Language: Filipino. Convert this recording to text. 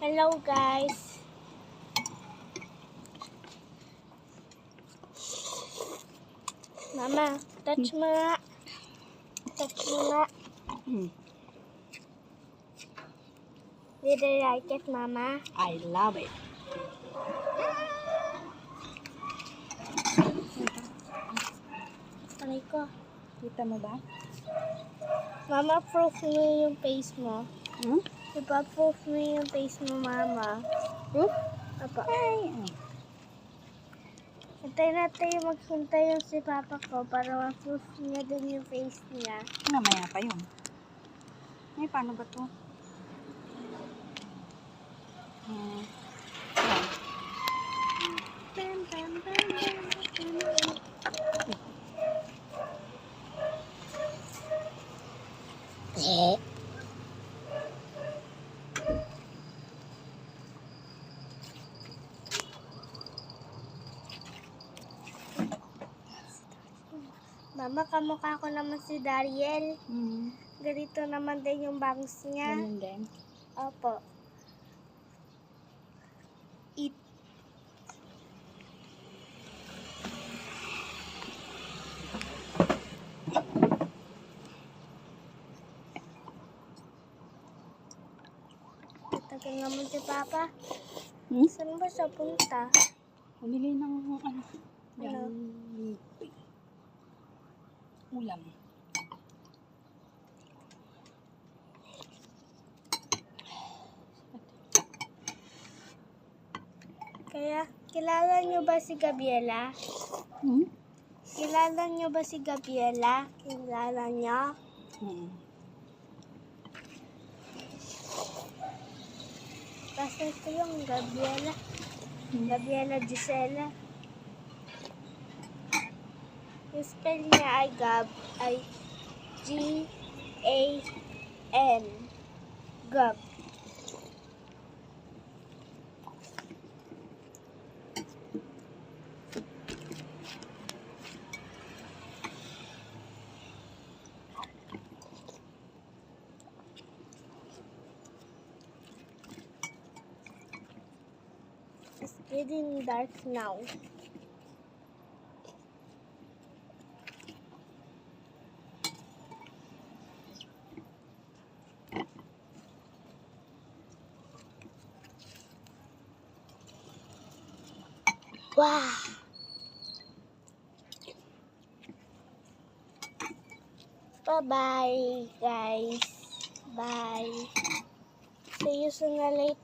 Hello guys. Mama, touch mo nga. Touch mo nga. Did you like it, Mama? I love it. Try ko. Kita mo ba? Mama, proof mo yung face mo. Ipa-proof mo yung face mo, Mama. Proof? Apa. Ay. Hintay natin maghintay yung si Papa ko para ma-proof niya din yung face niya. Mamaya pa yun. Ay, paano ba to? Yan. Bam, bam, bam, bam, bam. Mama, kamukha ko naman si Dariel. Ganito naman din yung bangs niya. Ganun din. Opo. Eat. Tagal naman si Papa. Saan ba siya punta? Bumili ng ano? Ano? Ulam. Kaya, kilala niyo ba si Gabriela? Kilala niyo ba si Gabriela? Kilala niya? Kasi ito yung Gabriela. Gabriela Gisela. Yung spell niya ay G-A-N. Gab. It's getting dark now. Wow! Bye-bye, guys. Bye. See you sooner or later.